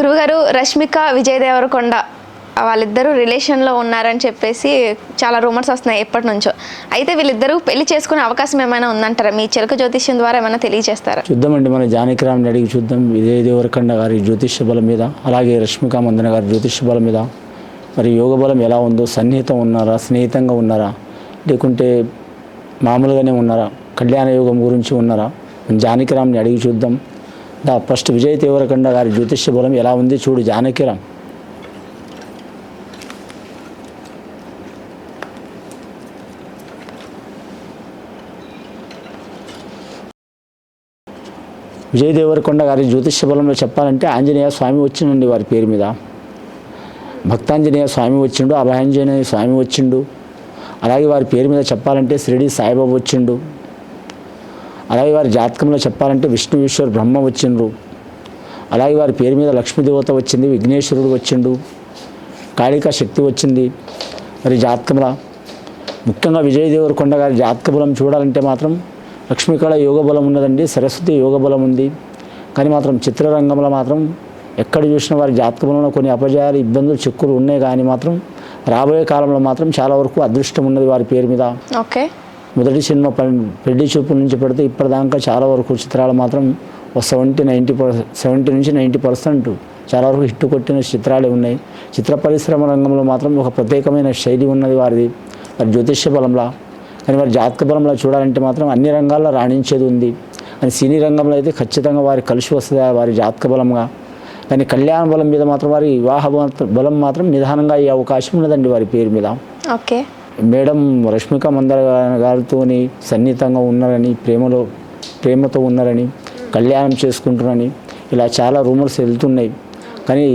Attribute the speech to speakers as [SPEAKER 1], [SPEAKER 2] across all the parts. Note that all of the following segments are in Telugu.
[SPEAKER 1] గురువుగారు రష్మిక విజయ్ దేవరకొండ వాళ్ళిద్దరూ రిలేషన్లో ఉన్నారని చెప్పేసి చాలా రూమర్స్ వస్తున్నాయి ఎప్పటి నుంచో. అయితే వీళ్ళిద్దరూ పెళ్లి చేసుకునే అవకాశం ఏమైనా ఉందంటారా? మీ చిలక జ్యోతిష్యం ద్వారా ఏమైనా తెలియజేస్తారా?
[SPEAKER 2] చూద్దామండి, మన జానకిరామ్ని అడిగి చూద్దాం. విజయ్ దేవరకొండ గారి జ్యోతిష్య బలం మీద, అలాగే రష్మిక మందన గారి జ్యోతిష్య బలం మీద మరి యోగ బలం ఎలా ఉందో, సన్నిహితం ఉన్నారా, స్నేహితంగా ఉన్నారా, లేకుంటే మామూలుగానే ఉన్నారా, కళ్యాణ యోగం గురించి ఉన్నారా, జానకిరామ్ని అడిగి చూద్దాం. ఫస్ట్ విజయ్ దేవరకొండ గారి జ్యోతిష్య బలం ఎలా ఉంది చూడు జానకిరామ్. విజయ్ దేవరకొండ గారి జ్యోతిష్య బలంలో చెప్పాలంటే ఆంజనేయ స్వామి వచ్చిండండి వారి పేరు మీద. భక్తాంజనేయ స్వామి వచ్చిండు, అభయాంజనేయ స్వామి వచ్చిండు. అలాగే వారి పేరు మీద చెప్పాలంటే షిరిడి సాయిబాబా వచ్చిండు. అలాగే వారి జాతకంలో చెప్పాలంటే విష్ణు ఈశ్వర బ్రహ్మ వచ్చిండ్రు. అలాగే వారి పేరు మీద లక్ష్మీదేవత వచ్చింది, విఘ్నేశ్వరుడు వచ్చిండు, కాళికా శక్తి వచ్చింది. మరి జాతకంలో ముఖ్యంగా విజయ్ దేవరకొండ గారి జాతక బలం చూడాలంటే మాత్రం లక్ష్మీకళ యోగ బలం ఉన్నదండి, సరస్వతి యోగ బలం ఉంది. కానీ మాత్రం చిత్రరంగంలో మాత్రం ఎక్కడ చూసిన వారి జాతక బలంలో కొన్ని అపజయాలు, ఇబ్బందులు, చిక్కులు ఉన్నాయి. కానీ మాత్రం రాబోయే కాలంలో మాత్రం చాలా వరకు అదృష్టం ఉన్నది వారి పేరు మీద.
[SPEAKER 1] ఓకే,
[SPEAKER 2] మొదటి సినిమా పెళ్లి చూపుల నుంచి పెడితే ఇప్పటిదాకా చాలా వరకు చిత్రాలు మాత్రం 70 నుంచి 90% చాలా వరకు హిట్ కొట్టిన చిత్రాలే ఉన్నాయి. చిత్ర పరిశ్రమ రంగంలో మాత్రం ఒక ప్రత్యేకమైన శైలి ఉన్నది వారిది, వారి జ్యోతిష్య బలంలో. కానీ వారి జాతక బలంలో చూడాలంటే మాత్రం అన్ని రంగాల్లో రాణించేది ఉంది. కానీ సినీ రంగంలో అయితే ఖచ్చితంగా వారికి కలిసి వస్తుంది వారి జాతక బలంగా. కానీ కళ్యాణ బలం మీద మాత్రం వారి వివాహ బలం మాత్రం నిదానంగా అయ్యే అవకాశం ఉన్నదండి వారి పేరు మీద.
[SPEAKER 1] ఓకే,
[SPEAKER 2] మేడం రష్మిక మందన గారితో సన్నిహితంగా ఉన్నారని, ప్రేమతో ఉన్నారని, కళ్యాణం చేసుకుంటున్నారని ఇలా చాలా రూమర్స్ వెళ్తున్నాయి. కానీ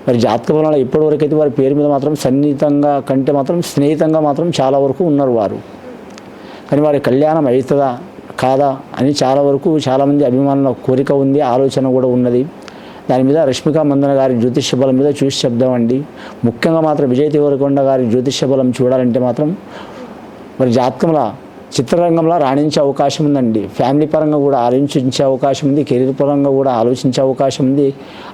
[SPEAKER 2] మరి జాతక బలంలో ఇప్పటివరకు అయితే వారి పేరు మీద మాత్రం సన్నిహితంగా కంటే మాత్రం స్నేహితంగా మాత్రం చాలా వరకు ఉన్నారు వారు. కానీ వారి కళ్యాణం అవుతుందా కాదా అని చాలా వరకు చాలామంది అభిమానుల కోరిక ఉంది, ఆలోచన కూడా ఉన్నది. దాని మీద రష్మిక మందన గారి జ్యోతిష్య బలం మీద చూసి చెప్దామండి. ముఖ్యంగా మాత్రం విజయ్ దేవరకొండ గారి జ్యోతిష్య బలం చూడాలంటే మాత్రం మరి జాతకంలో చిత్రరంగంలో రాణించే అవకాశం ఉందండి. ఫ్యామిలీ పరంగా కూడా ఆలోచించే అవకాశం ఉంది, కెరీర్ పరంగా కూడా ఆలోచించే అవకాశం ఉంది.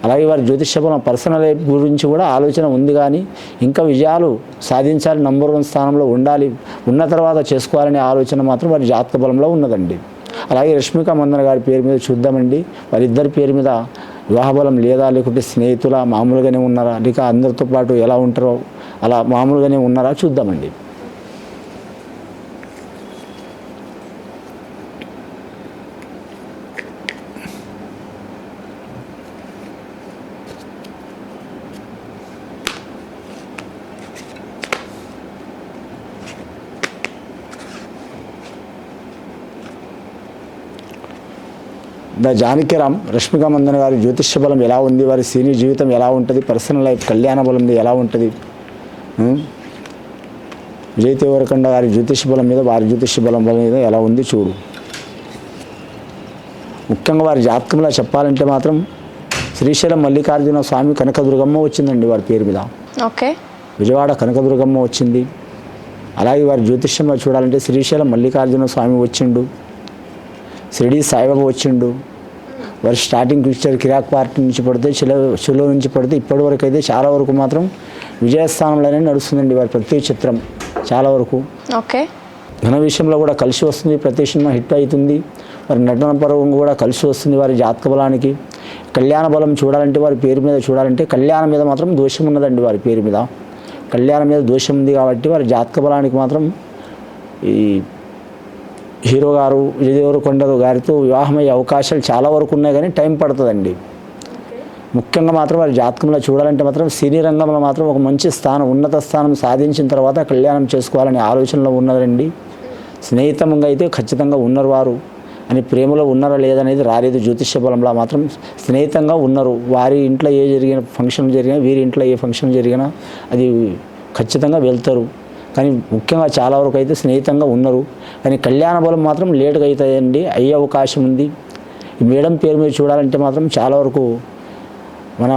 [SPEAKER 2] అలాగే వారి జ్యోతిష్య బలం పర్సనల్ లైఫ్ గురించి కూడా ఆలోచన ఉంది. కానీ ఇంకా విజయాలు సాధించాలి, నంబర్ 1 స్థానంలో ఉండాలి, ఉన్న తర్వాత చేసుకోవాలనే ఆలోచన మాత్రం వారి జాతక బలంలో ఉన్నదండి. అలాగే రష్మిక మందన గారి పేరు మీద చూద్దామండి. వారిద్దరి పేరు మీద వివాహ బలం లేదా, లేకుంటే స్నేహితుల మామూలుగానే ఉన్నారా, లేక అందరితో పాటు ఎలా ఉంటారో అలా మామూలుగానే ఉన్నారా చూద్దామండి. జానకిరామ్ రష్మిక మందన గారి జ్యోతిష్య బలం ఎలా ఉంది, వారి సినీ జీవితం ఎలా ఉంటుంది, పర్సనల్ లైఫ్ కళ్యాణ బలం ఎలా ఉంటుంది, విజయ్ దేవరకొండ గారి జ్యోతిష్య బలం మీద వారి జ్యోతిష్య బలం మీద ఎలా ఉంది చూడు. ముఖ్యంగా వారి జాతకంలో చెప్పాలంటే మాత్రం శ్రీశైలం మల్లికార్జున స్వామి కనకదుర్గమ్మ వచ్చిందండి వారి పేరు మీద.
[SPEAKER 1] ఓకే,
[SPEAKER 2] విజయవాడ కనకదుర్గమ్మ వచ్చింది. అలాగే వారి జ్యోతిష్యంలో చూడాలంటే శ్రీశైలం మల్లికార్జున స్వామి వచ్చిండు, షిరిడి సాయిబాబా వచ్చిండు. వారి స్టార్టింగ్ పిక్చర్ కిరాక్ పార్టీ నుంచి పడితే చెలో నుంచి పడితే ఇప్పటివరకు అయితే చాలా వరకు మాత్రం విజయస్థానంలోనే నడుస్తుందండి వారి ప్రతి చిత్రం చాలా వరకు.
[SPEAKER 1] ఓకే,
[SPEAKER 2] ఘన విషయంలో కూడా కలిసి వస్తుంది, ప్రతి సినిమా హిట్ అవుతుంది. వారి నటన పరంగా కూడా కలిసి వస్తుంది వారి జాతక బలానికి. కళ్యాణ బలం చూడాలంటే వారి పేరు మీద చూడాలంటే కళ్యాణం మీద మాత్రం దోషం ఉన్నదండి వారి పేరు మీద. కళ్యాణం మీద దోషం ఉంది కాబట్టి వారి జాతక బలానికి మాత్రం ఈ హీరో గారు విజయ్ దేవరకొండ గారితో వివాహమయ్యే అవకాశాలు చాలా వరకు ఉన్నాయి. కానీ టైం పడుతుందండి. ముఖ్యంగా మాత్రం వారి జాతకంలో చూడాలంటే మాత్రం సినీ రంగంలో మాత్రం ఒక మంచి స్థానం, ఉన్నత స్థానం సాధించిన తర్వాత కళ్యాణం చేసుకోవాలనే ఆలోచనలో ఉన్నారండి. స్నేహితంగా అయితే ఖచ్చితంగా ఉన్నారు వారు, అని ప్రేమలో ఉన్నారా లేదనేది రాలేదు. జ్యోతిష్య బలంలో మాత్రం స్నేహితంగా ఉన్నారు. వారి ఇంట్లో ఏ జరిగిన ఫంక్షన్ జరిగినా, వీరి ఇంట్లో ఏ ఫంక్షన్ జరిగినా అది ఖచ్చితంగా వెళ్తారు. కానీ ముఖ్యంగా చాలా వరకు అయితే స్నేహితంగా ఉన్నారు. కానీ కళ్యాణ బలం మాత్రం లేటుగా అవుతాయండి, అయ్యే అవకాశం ఉంది. ఈ మేడం పేరు మీద చూడాలంటే మాత్రం చాలా వరకు మన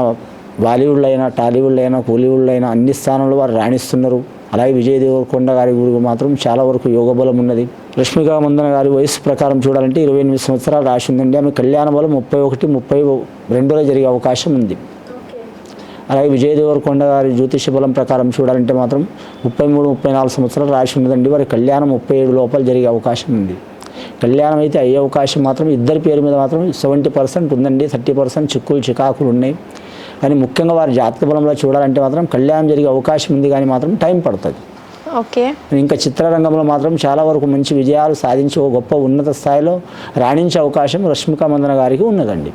[SPEAKER 2] బాలీవుడ్లో అయినా, టాలీవుడ్లో అయినా, కోలీవుడ్లో అయినా అన్ని స్థానంలో వారు రాణిస్తున్నారు. అలాగే విజయ్ దేవరకొండ గారి గురించి మాత్రం చాలా వరకు యోగ బలం ఉన్నది. రష్మిక మందన గారి వయసు ప్రకారం చూడాలంటే 28 సంవత్సరాలు రాసి ఉందండి. ఆమె కళ్యాణ బలం 31, 32లో జరిగే అవకాశం ఉంది. అలాగే విజయ్ దేవరకొండ గారి జ్యోతిష బలం ప్రకారం చూడాలంటే మాత్రం 33-34 సంవత్సరాలు రాసి ఉన్నదండి. వారి కళ్యాణం 37 లోపల జరిగే అవకాశం ఉంది. కళ్యాణం అయితే అయ్యే అవకాశం మాత్రం ఇద్దరి పేరు మీద మాత్రం 70% ఉందండి. 30% చిక్కులు చికాకులు ఉన్నాయి. కానీ ముఖ్యంగా వారి జాతక బలంలో చూడాలంటే మాత్రం కళ్యాణం జరిగే అవకాశం ఉంది, కానీ మాత్రం టైం పడుతుంది.
[SPEAKER 1] ఓకే.
[SPEAKER 2] ఇంకా చిత్రరంగంలో మాత్రం చాలా వరకు మంచి విజయాలు సాధించి ఒక గొప్ప ఉన్నత స్థాయిలో రాణించే అవకాశం రష్మిక మందన గారికి ఉన్నదండి.